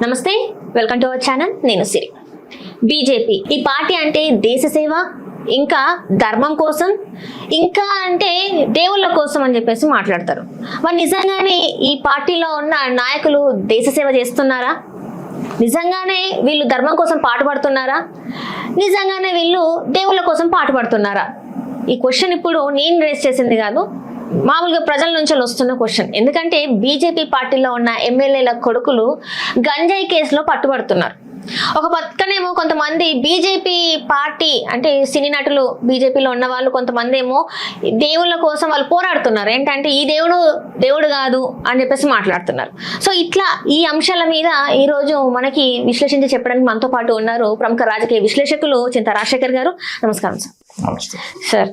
నమస్తే, welcome to our channel. నేను సిరి. BJP ఈ పార్టీ అంటే దేశ సేవ, ఇంకా ధర్మం కోసం, ఇంకా అంటే దేవుళ్ళ కోసం అని చెప్పేసి మాట్లాడతారు. మరి నిజంగానే ఈ పార్టీలో ఉన్న నాయకులు దేశ సేవ చేస్తున్నారా? నిజంగానే వీళ్ళు ధర్మం కోసం పాటుపడుతున్నారా? నిజంగానే వీళ్ళు దేవుళ్ళ కోసం పాటుపడుతున్నారా? ఈ క్వశ్చన్ ఇప్పుడు నేను రేస్ చేసింది కాదు, మామూలుగా ప్రజల నుంచి వస్తున్న క్వశ్చన్. ఎందుకంటే బీజేపీ పార్టీలో ఉన్న ఎమ్మెల్యేల కొడుకులు గంజాయి కేసులో పట్టుబడుతున్నారు. ఒక పక్కనేమో కొంతమంది బీజేపీ పార్టీ అంటే సినీ నటులు, బీజేపీలో ఉన్న వాళ్ళు కొంతమంది ఏమో దేవుళ్ళ కోసం వాళ్ళు పోరాడుతున్నారు. ఏంటంటే ఈ దేవుడు కాదు అని చెప్పేసి మాట్లాడుతున్నారు. సో ఇట్లా ఈ అంశాల మీద ఈరోజు మనకి విశ్లేషించి చెప్పడానికి మనతో పాటు ఉన్నారు ప్రముఖ రాజకీయ విశ్లేషకులు చింతా రాజశేఖర్ గారు. నమస్కారం సార్. సార్,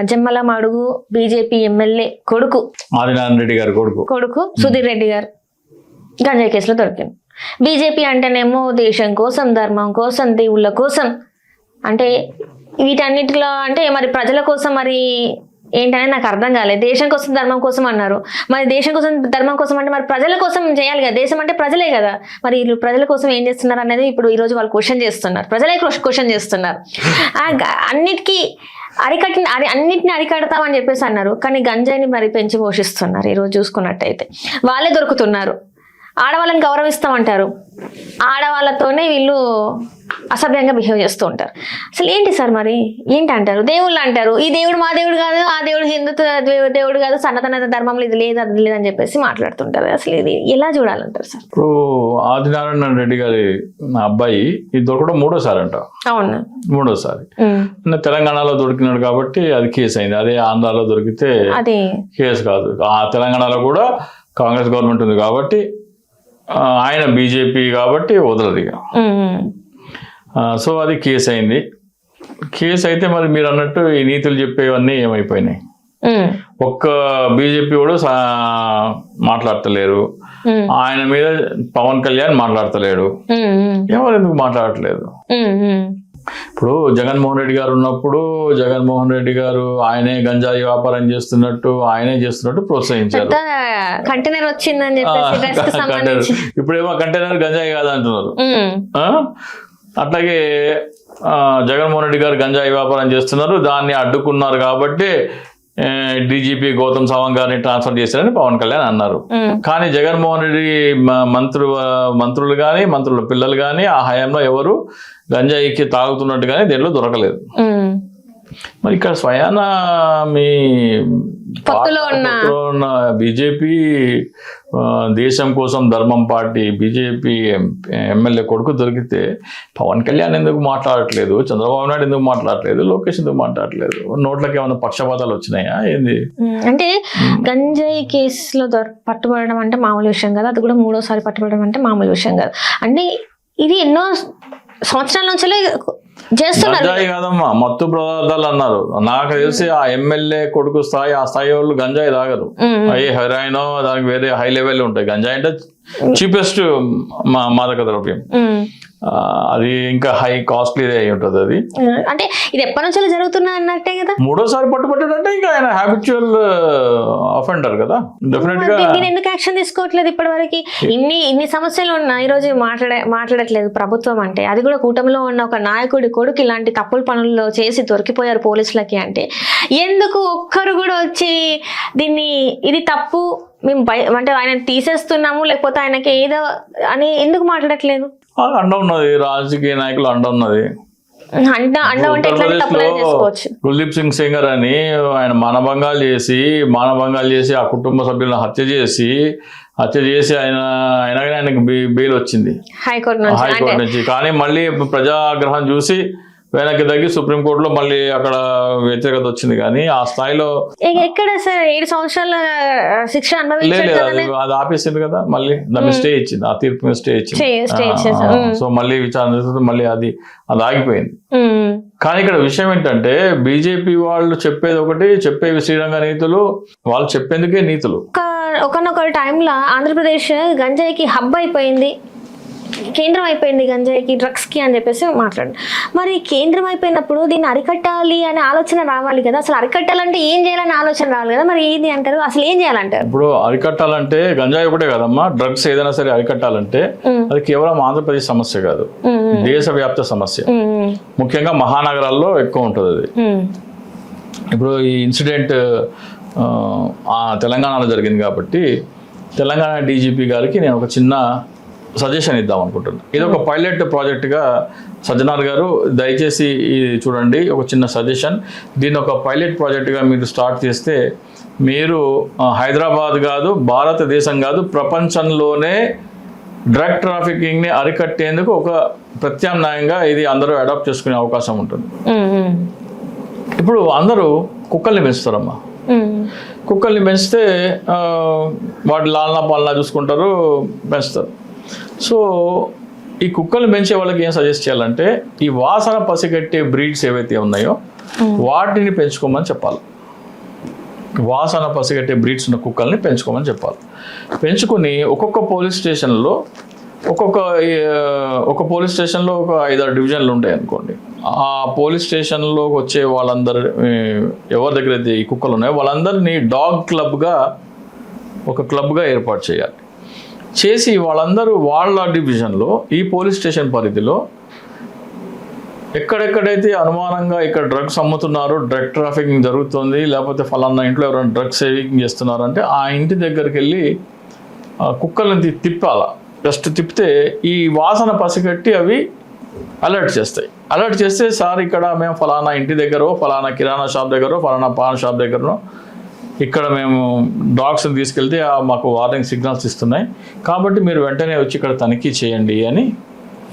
జమ్మల మడుగు బీజేపీ ఎమ్మెల్యే కొడుకు ఆదినారాయణ రెడ్డి గారు కొడుకు సుధీర్ రెడ్డి గారు గంజాయి కేసులో దొరికింది. బీజేపీ అంటేనేమో దేశం కోసం, ధర్మం కోసం, దేవుళ్ళ కోసం, అంటే వీటన్నిటిలో అంటే మరి ప్రజల కోసం మరి ఏంటనే నాకు అర్థం కాలేదు. దేశం కోసం ధర్మం కోసం అన్నారు. మరి దేశం కోసం ధర్మం కోసం అంటే మరి ప్రజల కోసం చేయాలి కదా. దేశం అంటే ప్రజలే కదా. మరి వీళ్ళు ప్రజల కోసం ఏం చేస్తున్నారు అనేది ఇప్పుడు ఈరోజు వాళ్ళు క్వశ్చన్ చేస్తున్నారు. ప్రజలే క్వశ్చన్ చేస్తున్నారు. అన్నిటిని అరికడతామని చెప్పేసి అన్నారు. కానీ గంజాయిని మరి పెంచి పోషిస్తున్నారు. ఈరోజు చూసుకున్నట్టయితే వాళ్ళే దొరుకుతున్నారు. ఆడవాళ్ళని గౌరవిస్తామంటారు, ఆడవాళ్ళతోనే వీళ్ళు అసభ్యంగా బిహేవ్ చేస్తూ ఉంటారు. అసలు ఏంటి సార్, మరి ఏంటి అంటారు? దేవుళ్ళు అంటారు. ఈ దేవుడు మా దేవుడు కాదు, ఆ దేవుడు హిందుత్వ దేవుడు కాదు, సనాతన ధర్మంలో ఇది లేదు, అది లేదని చెప్పేసి మాట్లాడుతుంటారు. అసలు ఇది ఎలా చూడాలంటారు సార్? ఇప్పుడు ఆదినారాయణ రెడ్డి గారి అబ్బాయి ఇది దొరకడం మూడోసారి అంట. అవును, మూడోసారి. తెలంగాణలో దొరికినాడు కాబట్టి అది కేసు అయింది. అదే ఆంధ్రాలో దొరికితే అది కేసు కాదు. ఆ తెలంగాణలో కూడా కాంగ్రెస్ గవర్నమెంట్ ఉంది కాబట్టి, ఆయన బీజేపీ కాబట్టి వదలదు ఇక. సో అది కేసు అయింది. కేసు అయితే మరి మీరు అన్నట్టు ఈ నీతులు చెప్పేవన్నీ ఏమైపోయినాయి. ఒక్క బీజేపీ కూడా మాట్లాడతలేరు. ఆయన మీద పవన్ కళ్యాణ్ మాట్లాడతలేడు. ఎవరు ఎందుకు మాట్లాడట్లేదు? ఇప్పుడు జగన్మోహన్ రెడ్డి గారు ఉన్నప్పుడు జగన్మోహన్ రెడ్డి గారు ఆయనే గంజాయి వ్యాపారం చేస్తున్నట్టు ప్రోత్సహించారు. కంటైనర్ వచ్చిందని చెప్పేసి ఇప్పుడేమో కంటైనర్ గంజాయి కాదంటున్నారు. అట్లాగే జగన్మోహన్ రెడ్డి గారు గంజాయి వ్యాపారం చేస్తున్నారు, దాన్ని అడ్డుకున్నారు కాబట్టి డీజీపీ గౌతమ్ సవాంగ్ గారిని ట్రాన్స్ఫర్ చేశారని పవన్ కళ్యాణ్ అన్నారు. కానీ జగన్మోహన్ రెడ్డి మంత్రులు కానీ మంత్రుల పిల్లలు కానీ ఆ హయాంలో ఎవరు గంజాయికి తాగుతున్నట్టు కానీ దేంట్లో దొరకలేదు. మరి ఇక్కడ స్వయాన మీ ఉన్న బీజేపీ దేశం కోసం ధర్మం పార్టీ బీజేపీ ఎమ్మెల్యే కొడుకు దొరికితే పవన్ కళ్యాణ్ ఎందుకు మాట్లాడట్లేదు? చంద్రబాబు నాయుడు ఎందుకు మాట్లాడట్లేదు? లోకేష్ ఎందుకు మాట్లాడట్లేదు? నోట్లకి ఏమైనా పక్షపాతాలు వచ్చినాయా ఏంది? అంటే గంజాయి కేసులో పట్టుబడడం అంటే మామూలు విషయం కాదు. అది కూడా మూడోసారి పట్టుబడడం అంటే మామూలు విషయం కాదు. అంటే ఇది ఎన్నో సంవత్సరాల నుంచి గంజాయి కాదమ్మా, మత్తు పదార్థాలు అన్నారు. నాకు తెలిసి ఆ ఎమ్మెల్యే కొడుకు స్థాయి, ఆ స్థాయి వాళ్ళు గంజాయి తాగరు. అయ్యే హెరాయిన్ దానికి వేరే హై లెవెల్ ఉంటాయి. గంజాయి అంటే చీపెస్ట్ మాదక ద్రవ్యం. అది ఇంకా హై కాస్ట్లీ అయి ఉంటుంది. అది అంటే ఇది ఎప్పటి నుంచి జరుగుతున్నా అన్నట్టే కదా. మూడోసారి పట్టుబట్టాడంటే ఇంకా ఆయన హ్యాబిచువల్ అఫెండర్ కదా. డెఫినెట్ గా ఎందుకు యాక్షన్ తీసుకోవట్లేదు ఇప్పటి వరకు? ఇన్ని సమస్యలు ఉన్నా ఈ రోజు మాట్లాడట్లేదు ప్రభుత్వం. అంటే అది కూడా కూటమిలో ఉన్న ఒక నాయకుడి కొడుకు ఇలాంటి తప్పుల పనుల్లో చేసి దొరికిపోయారు పోలీసులకి. అంటే ఎందుకు ఒక్కరు కూడా వచ్చి దీన్ని ఇది తప్పు మేము అంటే ఆయన తీసేస్తున్నాము లేకపోతే ఆయనకి ఏదో అని ఎందుకు మాట్లాడట్లేదు? అండ ఉన్నది, రాజకీయ నాయకులు అండ ఉన్నది. కుల్దీప్ సింగ్ సెంగర్ అని ఆయన మానభంగాలు చేసి ఆ కుటుంబ సభ్యులను హత్య చేసి ఆయనకు బెయిల్ వచ్చింది హైకోర్టు నుంచి. కానీ మళ్ళీ ప్రజాగ్రహం చూసి వెనక్కి తగ్గి సుప్రీంకోర్టులో మళ్ళీ అక్కడ వ్యతిరేకత వచ్చింది. కానీ ఆ స్థాయిలో ఎక్కడ సార్ 7 సంవత్సరాల శిక్ష లేదు, అది ఆపేసింది కదా. మళ్ళీ దాన్ని స్టే ఇచ్చింది, ఆ తీర్పు మీద స్టే ఇచ్చింది. సో మళ్ళీ విచారణ మళ్ళీ అది ఆగిపోయింది. కానీ ఇక్కడ విషయం ఏంటంటే బీజేపీ వాళ్ళు చెప్పేది ఒకటి, చెప్పేవి శ్రీరంగ నీతులు, వాళ్ళు చెప్పేందుకే నీతులు. ఒకనొక టైంలో ఆంధ్రప్రదేశ్ గంజాయికి హబ్ అయిపోయింది. కేంద్రం అయిపోయింది గంజాయికి, డ్రగ్స్కి అని చెప్పేసి మాట్లాడు. మరి కేంద్రం అయిపోయినప్పుడు దీన్ని అరికట్టాలి అనే ఆలోచన రావాలి కదా. అసలు అరికట్టాలంటే ఏం చేయాలని ఆలోచన రావాలి కదా. మరి ఏంది అంటారు, అసలు ఏం చేయాలంటారు? ఇప్పుడు అరికట్టాలంటే గంజాయి ఒకటే కదమ్మా, డ్రగ్స్ ఏదైనా సరే అరికట్టాలంటే అది కేవలం ఆంధ్రప్రదేశ్ సమస్య కాదు, దేశవ్యాప్త సమస్య. ముఖ్యంగా మహానగరాల్లో ఎక్కువ ఉంటుంది అది. ఇప్పుడు ఈ ఇన్సిడెంట్ తెలంగాణలో జరిగింది కాబట్టి తెలంగాణ డీజీపీ గారికి నేను ఒక చిన్న సజెషన్ ఇద్దాం అనుకుంటున్నాను. ఇది ఒక పైలట్ ప్రాజెక్ట్గా సజ్జనార్ గారు దయచేసి ఇది చూడండి, ఒక చిన్న సజెషన్. దీన్ని ఒక పైలట్ ప్రాజెక్ట్గా మీరు స్టార్ట్ చేస్తే మీరు హైదరాబాద్ కాదు, భారతదేశం కాదు, ప్రపంచంలోనే డ్రగ్ ట్రాఫికింగ్ని అరికట్టేందుకు ఒక ప్రత్యామ్నాయంగా ఇది అందరూ అడాప్ట్ చేసుకునే అవకాశం ఉంటుంది. ఇప్పుడు అందరూ కుక్కల్ని పెంచుతారమ్మా. కుక్కల్ని పెంచితే వాటి లాలనా పాలనా చూసుకుంటారు, పెంచుతారు. సో ఈ కుక్కల్ని పెంచే వాళ్ళకి ఏం సజెస్ట్ చేయాలంటే ఈ వాసన పసిగట్టే బ్రీడ్స్ ఏవైతే ఉన్నాయో వాటిని పెంచుకోమని చెప్పాలి. వాసన పసిగట్టే బ్రీడ్స్ ఉన్న కుక్కల్ని పెంచుకోమని చెప్పాలి. పెంచుకొని ఒక్కొక్క పోలీస్ స్టేషన్లో ఒక పోలీస్ స్టేషన్లో ఒక 5-6 డివిజన్లు ఉంటాయి అనుకోండి. ఆ పోలీస్ స్టేషన్లోకి వచ్చే వాళ్ళందరూ ఎవరి దగ్గర అయితే ఈ కుక్కలు ఉన్నాయో వాళ్ళందరినీ డాగ్ క్లబ్గా ఏర్పాటు చేయాలి. చేసి వాళ్ళందరూ వాళ్ళ డివిజన్లో ఈ పోలీస్ స్టేషన్ పరిధిలో ఎక్కడెక్కడైతే అనుమానంగా ఇక్కడ డ్రగ్స్ అమ్ముతున్నారు, డ్రగ్ ట్రాఫికింగ్ జరుగుతుంది, లేకపోతే ఫలానా ఇంట్లో ఎవరైనా డ్రగ్స్ సేవింగ్ చేస్తున్నారు అంటే ఆ ఇంటి దగ్గరికి వెళ్ళి కుక్కలను తిప్పాల. జస్ట్ తిప్పితే ఈ వాసన పసిగట్టి అవి అలర్ట్ చేస్తాయి. అలర్ట్ చేస్తే సార్ ఇక్కడ మేము ఫలానా ఇంటి దగ్గర, ఫలానా కిరాణా షాప్ దగ్గర, ఫలానా పాన్ షాప్ దగ్గర ఇక్కడ మేము డాగ్స్ని తీసుకెళ్తే మాకు వార్నింగ్ సిగ్నల్స్ ఇస్తున్నాయి కాబట్టి మీరు వెంటనే వచ్చి ఇక్కడ తనిఖీ చేయండి అని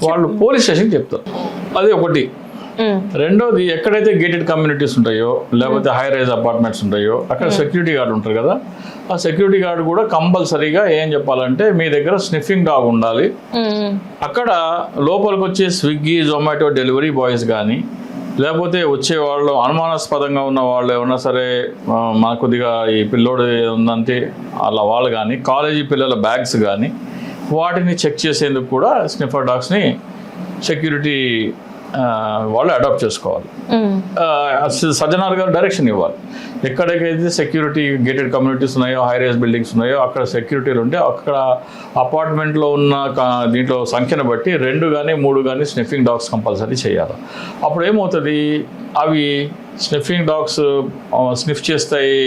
వాళ్ళు పోలీస్ స్టేషన్కి చెప్తారు. అది ఒకటి. రెండోది, ఎక్కడైతే గేటెడ్ కమ్యూనిటీస్ ఉంటాయో లేకపోతే హై రైజ్ అపార్ట్మెంట్స్ ఉంటాయో అక్కడ సెక్యూరిటీ గార్డ్ ఉంటారు కదా, ఆ సెక్యూరిటీ గార్డ్ కూడా కంపల్సరీగా ఏం చెప్పాలంటే మీ దగ్గర స్నిఫింగ్ డాగ్ ఉండాలి. అక్కడ లోపలికి వచ్చే స్విగ్గీ, జొమాటో డెలివరీ బాయ్స్ కానీ లేకపోతే వచ్చే వాళ్ళు అనుమానాస్పదంగా ఉన్న వాళ్ళు ఏమన్నా సరే మన కొద్దిగా ఈ పిల్లోడు ఉందంటే అలా వాళ్ళు కానీ, కాలేజీ పిల్లల బ్యాగ్స్ కానీ వాటిని చెక్ చేసేందుకు కూడా స్నిఫర్ డాగ్స్ని సెక్యూరిటీ వాళ్ళు అడాప్ట్ చేసుకోవాలి. సజ్జనార్ గారు డైరెక్షన్ ఇవ్వాలి. ఎక్కడికైతే సెక్యూరిటీ గేటెడ్ కమ్యూనిటీస్ ఉన్నాయో, హై రైజ్ బిల్డింగ్స్ ఉన్నాయో అక్కడ సెక్యూరిటీలు ఉంటే అక్కడ అపార్ట్మెంట్లో ఉన్న దీంట్లో సంఖ్యను బట్టి 2 కానీ 3 కానీ స్నిఫింగ్ డాగ్స్ కంపల్సరీ చేయాలి. అప్పుడు ఏమవుతుంది, అవి స్నిఫింగ్ డాగ్స్ స్నిఫ్ చేస్తాయి,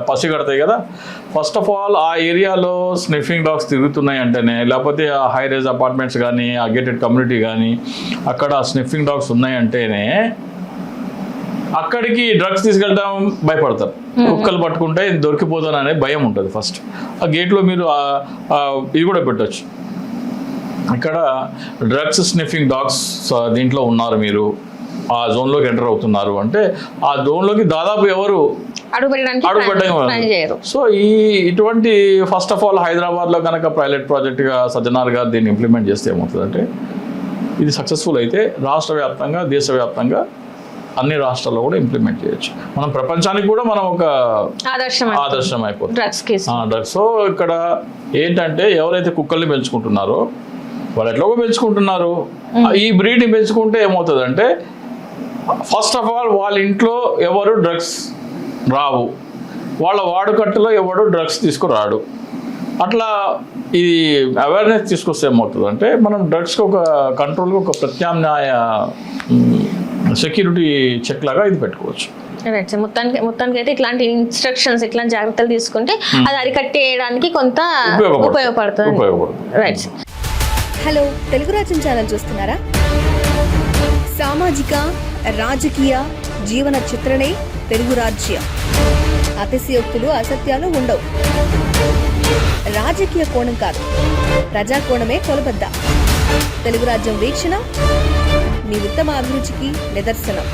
పసిగడతాయి కదా. ఫస్ట్ ఆఫ్ ఆల్ ఆ ఏరియాలో స్నిఫింగ్ డాగ్స్ తిరుగుతున్నాయి అంటేనే, లేకపోతే ఆ హై రైజ్ అపార్ట్మెంట్స్ కానీ ఆ గేటెడ్ కమ్యూనిటీ కానీ అక్కడ స్నిఫింగ్ డాగ్స్ ఉన్నాయంటేనే అక్కడికి డ్రగ్స్ తీసుకెళ్ళడం భయపడతారు. కుక్కలు పట్టుకుంటే దొరికిపోతాను అనే భయం ఉంటుంది ఫస్ట్. ఆ గేట్లో మీరు ఇది కూడా పెట్టచ్చు, ఇక్కడ డ్రగ్స్ స్నిఫింగ్ డాగ్స్ దీంట్లో ఉన్నారు, మీరు ఆ జోన్లోకి ఎంటర్ అవుతున్నారు అంటే ఆ జోన్లోకి దాదాపు ఎవరు అడుగుపెట్టడం. సో ఇటువంటి ఫస్ట్ ఆఫ్ ఆల్ హైదరాబాద్లో కనుక పైలట్ ప్రాజెక్ట్గా సజ్జనార్ గారు దీన్ని ఇంప్లిమెంట్ చేస్తే ఏమవుతుందంటే ఇది సక్సెస్ఫుల్ అయితే రాష్ట్ర వ్యాప్తంగా, దేశవ్యాప్తంగా అన్ని రాష్ట్రాల్లో కూడా ఇంప్లిమెంట్ చేయొచ్చు. మనం ప్రపంచానికి కూడా మనం ఒక ఆదర్శం అయిపోతుంది డ్రగ్స్. సో ఇక్కడ ఏంటంటే ఎవరైతే కుక్కల్ని పెంచుకుంటున్నారో వాళ్ళు ఎట్లాగో పెంచుకుంటున్నారు, ఈ బ్రీడ్ని పెంచుకుంటే ఏమవుతుందంటే ఫస్ట్ ఆఫ్ ఆల్ వాళ్ళ ఇంట్లో ఎవరు డ్రగ్స్ రావు, వాళ్ళ వాడుకట్టులో ఎవడు డ్రగ్స్ తీసుకురాడు. అట్లా ఇది అవేర్నెస్ తీసుకొస్తే ఏమవుతుందంటే మనం డ్రగ్స్కి ఒక కంట్రోల్గా ఒక ప్రత్యామ్నాయ సెక్యూరిటీ చెక్ లాగా ఇది పెట్టుకోవచ్చు. మొత్తానికి అయితే ఇట్లాంటి ఇన్స్ట్రక్షన్స్, ఇట్లాంటి జాగ్రత్తలు తీసుకుంటే అది అరికట్టేయడానికి కొంత ఉపయోగపడుతుంది. రైట్. హలో, తెలుగు రాజ్యం ఛానల్ చూస్తున్నారా? సామాజిక, రాజకీయ, జీవన చిత్రణే తెలుగు రాజ్యం. అతిశయోక్తులు, అసత్యాలు ఉండవు. రాజకీయ కోణం కాదు, ప్రజా కోణమే కొలబద్ద. తెలుగు రాజ్యం వీక్షణ మీ ఉత్తమ అభిరుచికి నిదర్శనం.